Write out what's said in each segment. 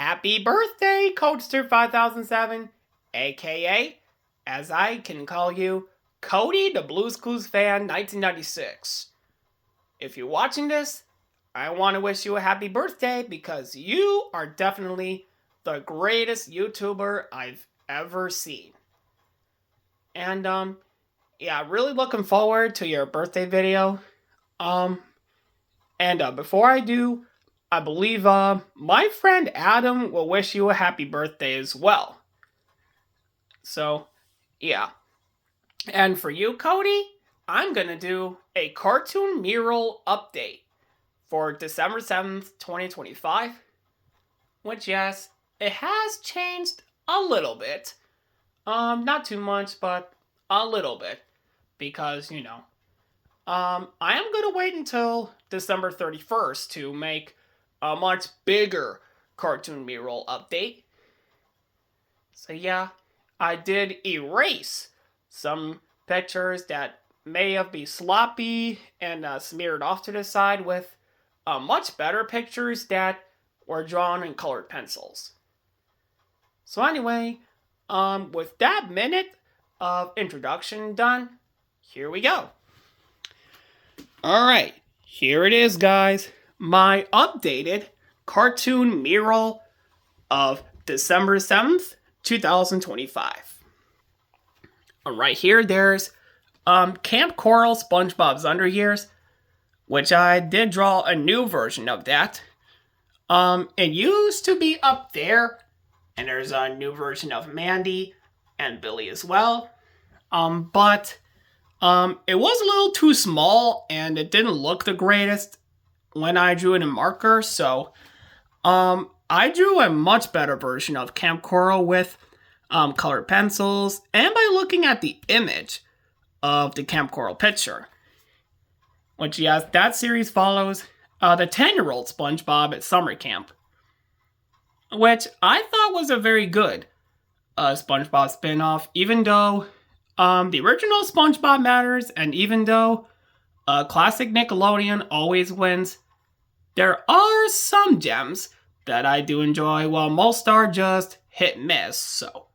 Happy birthday, Codester 5007, aka, as I can call you, Cody the Blues Clues fan 1996. If you're watching this, I want to wish you a happy birthday because you are definitely the greatest YouTuber I've ever seen. And yeah, really looking forward to your birthday video. Before I do, I believe my friend Adam will wish you a happy birthday as well. So, yeah. And for you, Cody, I'm gonna do a cartoon mural update for December 7th, 2025. Which, yes, it has changed a little bit. Not too much, but a little bit. Because, I am gonna wait until December 31st to make a much bigger cartoon mural update. So yeah, I did erase some pictures that may have been sloppy and smeared off to the side with much better pictures that were drawn in colored pencils. So anyway, with that minute of introduction done, here we go. Alright, here it is, guys. My updated cartoon mural of December 7th, 2025. Right here, there's Camp Coral SpongeBob's Underyears, which I did draw a new version of that. It used to be up there, and there's a new version of Mandy and Billy as well. But it was a little too small, and it didn't look the greatest when I drew it in marker, so I drew a much better version of Camp Coral with colored pencils, and by looking at the image of the Camp Coral picture. Which, yes, that series follows the 10-year-old SpongeBob at summer camp. Which I thought was a very good SpongeBob spin-off, even though the original SpongeBob matters, and even though classic Nickelodeon always wins, there are some gems that I do enjoy, while most are just hit-miss, so.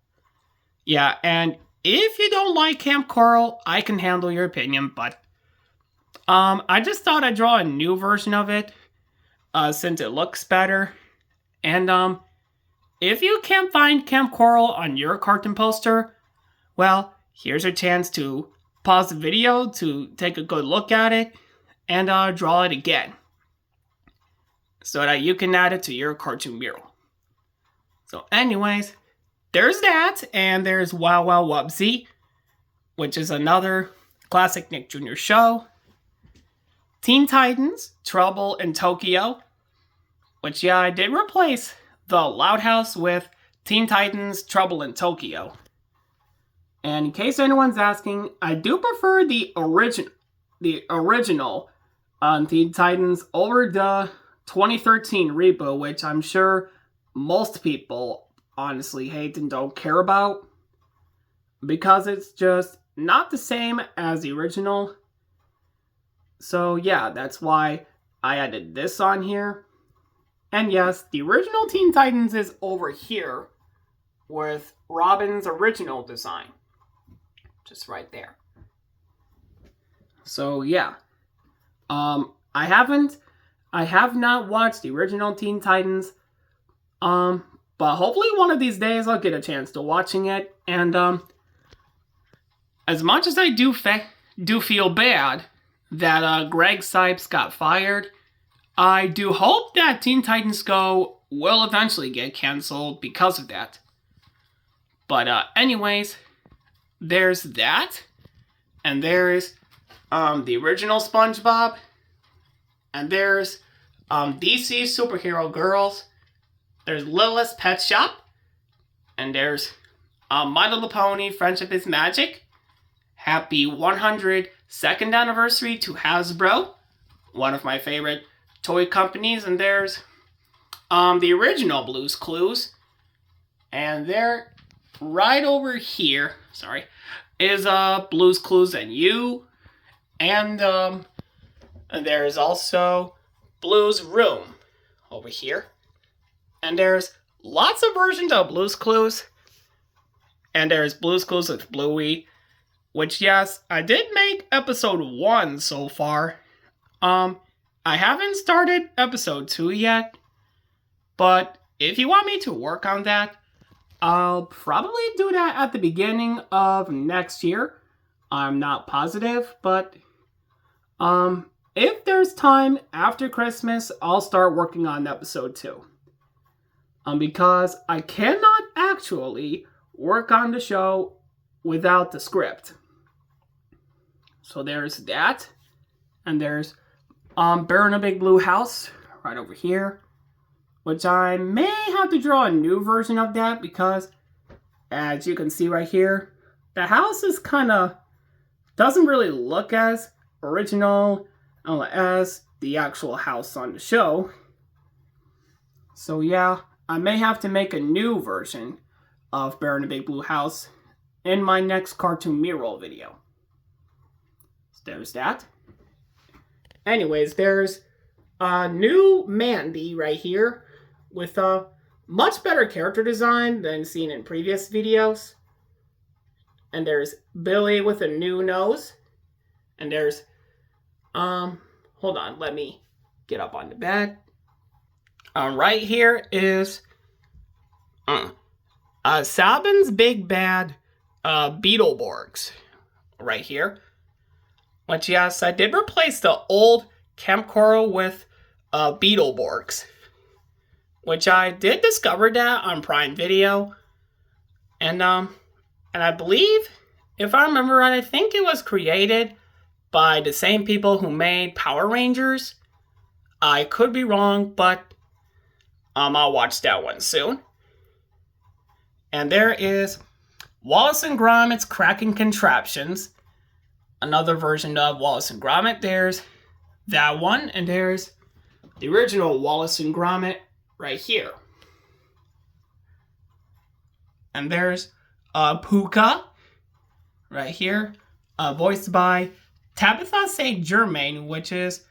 Yeah, and if you don't like Camp Coral, I can handle your opinion, but I just thought I'd draw a new version of it, since it looks better. And if you can't find Camp Coral on your cartoon poster, well, here's your chance to pause the video to take a good look at it and draw it again, so that you can add it to your cartoon mural. So anyways, there's that, and there's Wow Wow Wubsy, which is another classic Nick Jr. show. Teen Titans, Trouble in Tokyo, which, yeah, I did replace the Loud House with Teen Titans, Trouble in Tokyo. And in case anyone's asking, I do prefer the original Teen Titans over the 2013 reboot, which I'm sure most people honestly hate and don't care about, because it's just not the same as the original. So yeah, that's why I added this on here. And yes, the original Teen Titans is over here with Robin's original design. Just right there. So yeah. I have not watched the original Teen Titans. But hopefully one of these days I'll get a chance to watching it. And as much as I do feel bad that Greg Sipes got fired, I do hope that Teen Titans Go will eventually get canceled because of that. But anyways, there's that. And there's the original SpongeBob. And there's DC Superhero Girls. There's Littlest Pet Shop. And there's My Little Pony Friendship is Magic. Happy 102nd anniversary to Hasbro, one of my favorite toy companies. And there's the original Blues Clues. And they're right over here, is Blues Clues and You. And there's also Blues Room over here. And there's lots of versions of Blue's Clues. And there's Blue's Clues with Bluey, which, yes, I did make episode 1 so far. I haven't started episode 2 yet, but if you want me to work on that, I'll probably do that at the beginning of next year. I'm not positive, but if there's time after Christmas, I'll start working on episode 2. Because I cannot actually work on the show without the script. So there's that. And there's Bear in a Big Blue House right over here, which I may have to draw a new version of that because, as you can see right here, the house is kind of doesn't really look as original as the actual house on the show. So yeah, I may have to make a new version of Bear in a Big Blue House in my next cartoon Mural video. So there's that. Anyways, there's a new Mandy right here with a much better character design than seen in previous videos. And there's Billy with a new nose. And there's, hold on, let me get up on the bed. Right here is Sabin's Big Bad Beetleborgs right here. Which, yes, I did replace the old Camp Coral with Beetleborgs. Which I did discover that on Prime Video. And I believe, if I remember right, I think it was created by the same people who made Power Rangers. I could be wrong, but I'll watch that one soon. And there is Wallace and Gromit's Cracking Contraptions. Another version of Wallace and Gromit. There's that one, and there's the original Wallace and Gromit right here. And there's Puka right here, voiced by Tabitha St. Germain, which is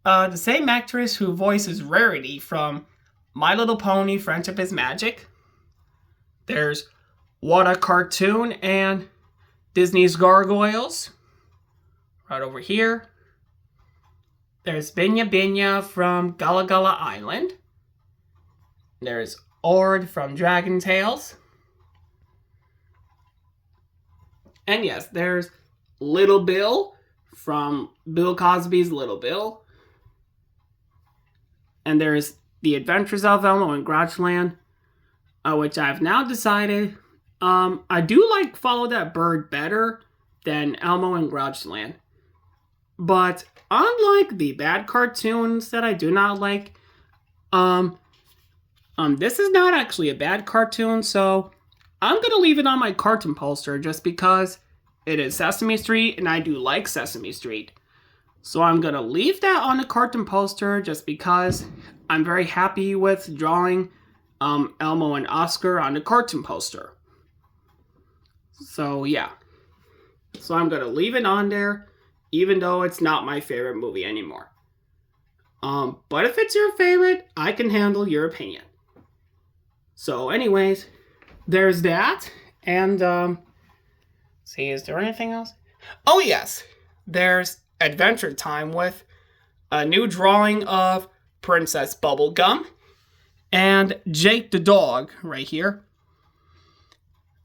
the same actress who voices Rarity from My Little Pony Friendship is Magic. There's What a Cartoon and Disney's Gargoyles right over here. There's Binya Binya from Gullah Gullah Island. There's Ord from Dragon Tales. And yes, there's Little Bill from Bill Cosby's Little Bill. And there's The Adventures of Elmo in Grouchland, which I've now decided I do like Follow That Bird better than Elmo in Grouchland. But unlike the bad cartoons that I do not like, this is not actually a bad cartoon, so I'm going to leave it on my cartoon poster just because it is Sesame Street and I do like Sesame Street. So I'm going to leave that on the cartoon poster just because I'm very happy with drawing Elmo and Oscar on the cartoon poster. So yeah. So I'm going to leave it on there even though it's not my favorite movie anymore. But if it's your favorite, I can handle your opinion. So anyways, there's that. And, see, is there anything else? Oh, yes. There's Adventure Time with a new drawing of Princess Bubblegum and Jake the dog right here.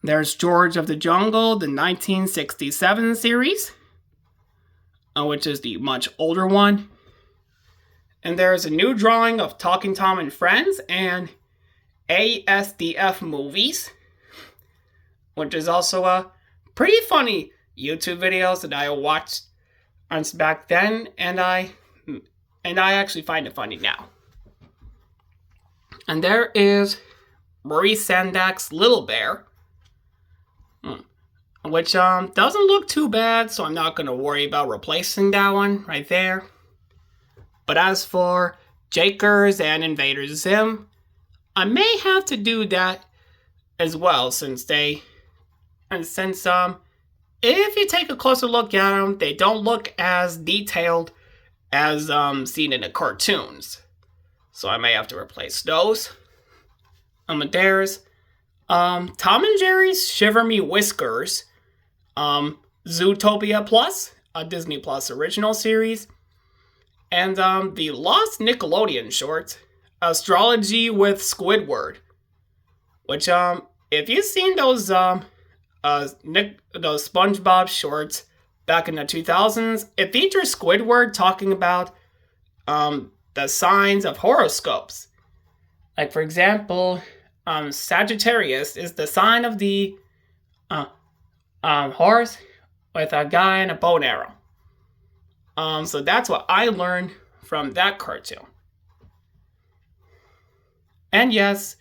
There's George of the Jungle, the 1967 series, which is the much older one. And there's a new drawing of Talking Tom and Friends and ASDF movies, which is also a pretty funny YouTube videos that I watched back then, and I actually find it funny now. And there is Maurice Sendak's Little Bear, which doesn't look too bad, so I'm not going to worry about replacing that one right there. But as for Jakers and Invader Zim, I may have to do that as well, since if you take a closer look at them, they don't look as detailed as seen in the cartoons. So I may have to replace those. There's Tom and Jerry's Shiver Me Whiskers, Zootopia Plus, a Disney Plus original series, and the Lost Nickelodeon short, Astrology with Squidward, which if you've seen those those SpongeBob shorts back in the 2000s, it features Squidward talking about the signs of horoscopes. Like, for example, Sagittarius is the sign of the horse with a guy and a bow and arrow. So that's what I learned from that cartoon. And yes,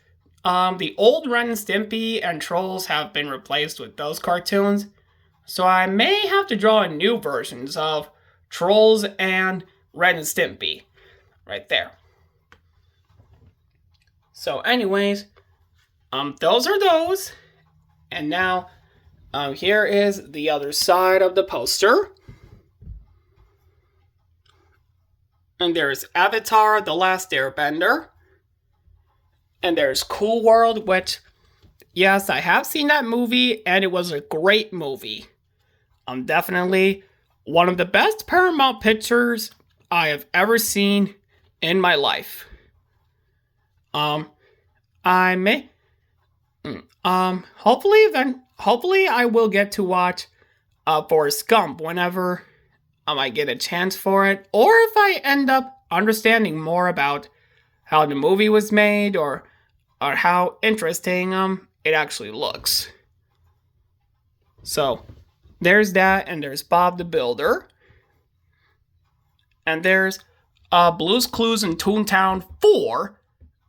the old Ren and Stimpy and Trolls have been replaced with those cartoons, so I may have to draw new versions of Trolls and Ren and Stimpy. Right there. So anyways, those are those. And now, here is the other side of the poster. And there's Avatar: The Last Airbender. And there's Cool World, which, yes, I have seen that movie, and it was a great movie. Definitely one of the best Paramount pictures I have ever seen in my life. I may, hopefully I will get to watch Forrest Gump whenever I get a chance for it, or if I end up understanding more about how the movie was made, or how interesting it actually looks. So there's that, and there's Bob the Builder, and there's Blue's Clues in Toontown 4,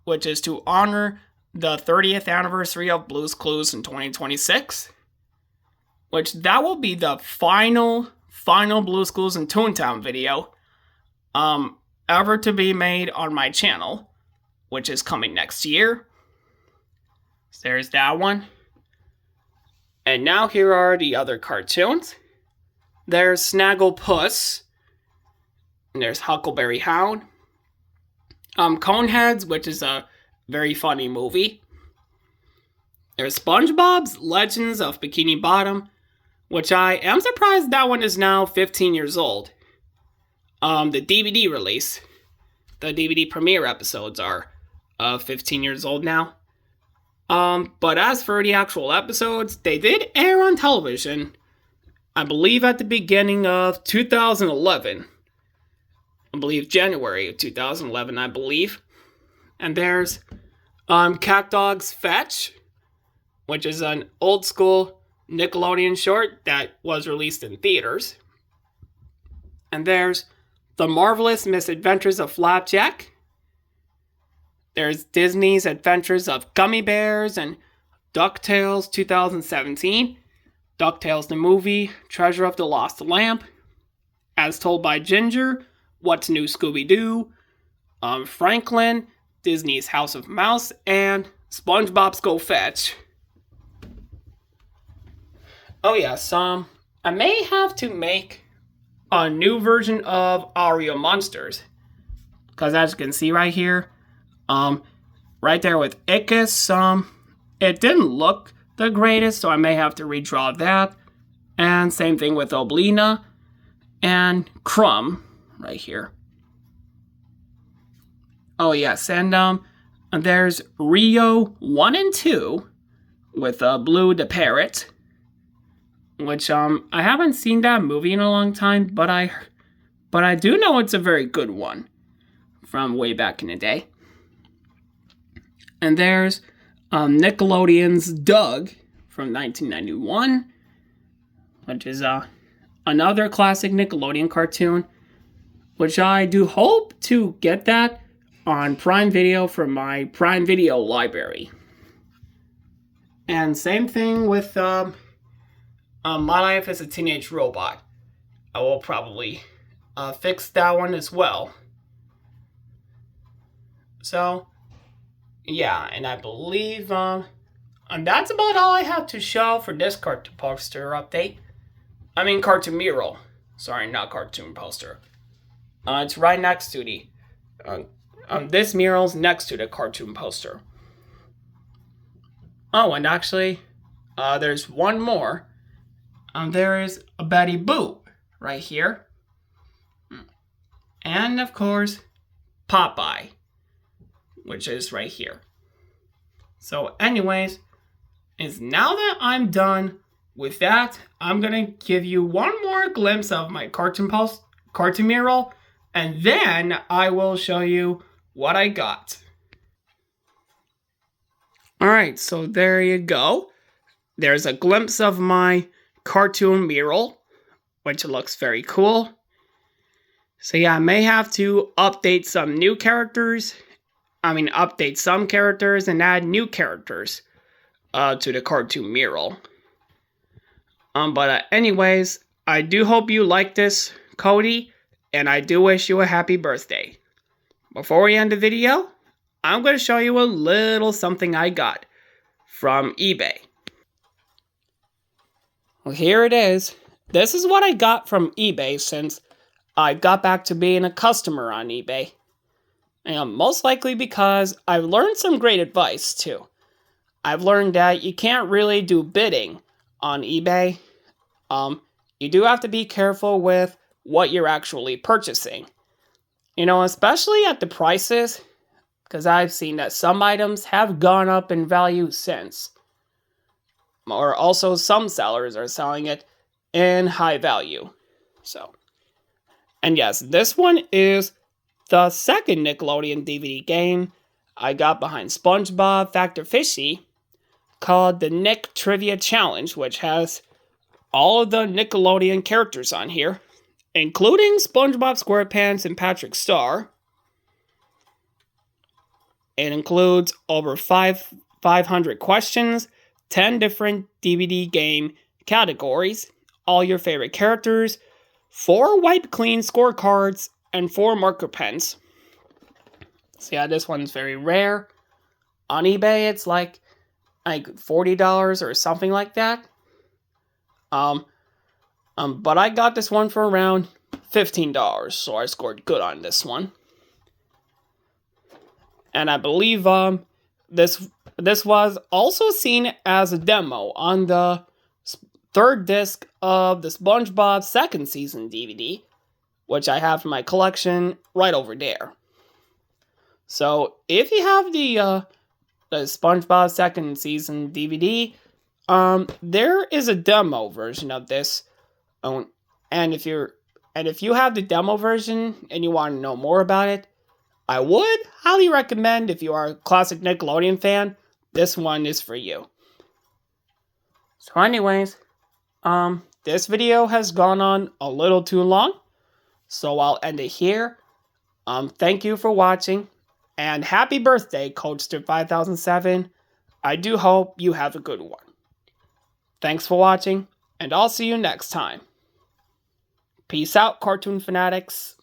which is to honor the 30th anniversary of Blue's Clues in 2026, which that will be the final Blue's Clues in Toontown video ever to be made on my channel, which is coming next year. So there's that one. And now here are the other cartoons. There's Snagglepuss. And there's Huckleberry Hound. Coneheads, which is a very funny movie. There's SpongeBob's Legends of Bikini Bottom, which I am surprised that one is now 15 years old. The DVD release, the DVD premiere episodes are 15 years old now. But as for the actual episodes, they did air on television, I believe at the beginning of 2011. I believe January of 2011, I believe. And there's Cat Dog's Fetch, which is an old school Nickelodeon short that was released in theaters. And there's The Marvelous Misadventures of Flapjack. There's Disney's Adventures of Gummy Bears and DuckTales 2017. DuckTales the movie, Treasure of the Lost Lamp, As Told by Ginger, What's New Scooby-Doo, Franklin, Disney's House of Mouse, and SpongeBob's Go Fetch. Oh yes, I may have to make a new version of Ario Monsters, because as you can see right here, right there with Ickis, it didn't look the greatest, so I may have to redraw that. And same thing with Oblina and Crumb right here. Oh yes, and there's Rio 1 and 2 with Blue the Parrot, which I haven't seen that movie in a long time, but I do know it's a very good one from way back in the day. And there's Nickelodeon's Doug from 1991, which is another classic Nickelodeon cartoon, which I do hope to get that on Prime Video from my Prime Video library. And same thing with My Life as a Teenage Robot. I will probably fix that one as well. So, yeah, and I believe and that's about all I have to show for this cartoon poster update. I mean cartoon mural. Sorry, not cartoon poster. It's right next to the... this mural's next to the cartoon poster. Oh, and actually, there's one more. There is a Betty Boop right here. And of course, Popeye, which is right here. So anyways, is now that I'm done with that, I'm gonna give you one more glimpse of my cartoon mural, and then I will show you what I got. Alright, so there you go. There's a glimpse of my cartoon mural, which looks very cool. So yeah, I may have to update some characters and add new characters to the cartoon mural. But anyways, I do hope you like this, Cody, and I do wish you a happy birthday. Before we end the video, I'm going to show you a little something I got from eBay. Well, here it is. This is what I got from eBay since I got back to being a customer on eBay. And most likely because I've learned some great advice too. I've learned that you can't really do bidding on eBay. You do have to be careful with what you're actually purchasing. You know, especially at the prices, because I've seen that some items have gone up in value since. Or also some sellers are selling it in high value. And yes, this one is the second Nickelodeon DVD game I got behind SpongeBob Factor Fishy, called the Nick Trivia Challenge, which has all of the Nickelodeon characters on here, including SpongeBob SquarePants and Patrick Star. It includes over 500 questions, 10 different DVD game categories, all your favorite characters, 4 wipe clean scorecards, and 4 marker pens. So yeah, this one's very rare. On eBay, it's like $40 or something like that. But I got this one for around $15, so I scored good on this one. And I believe this was also seen as a demo on the third disc of the SpongeBob second season DVD, which I have in my collection right over there. So if you have the SpongeBob second season DVD, there is a demo version of this. And if you have the demo version and you want to know more about it, I would highly recommend, if you are a classic Nickelodeon fan, this one is for you. So anyways, this video has gone on a little too long, so I'll end it here. Thank you for watching, and happy birthday, Coachster 5007. I do hope you have a good one. Thanks for watching, and I'll see you next time. Peace out, cartoon fanatics.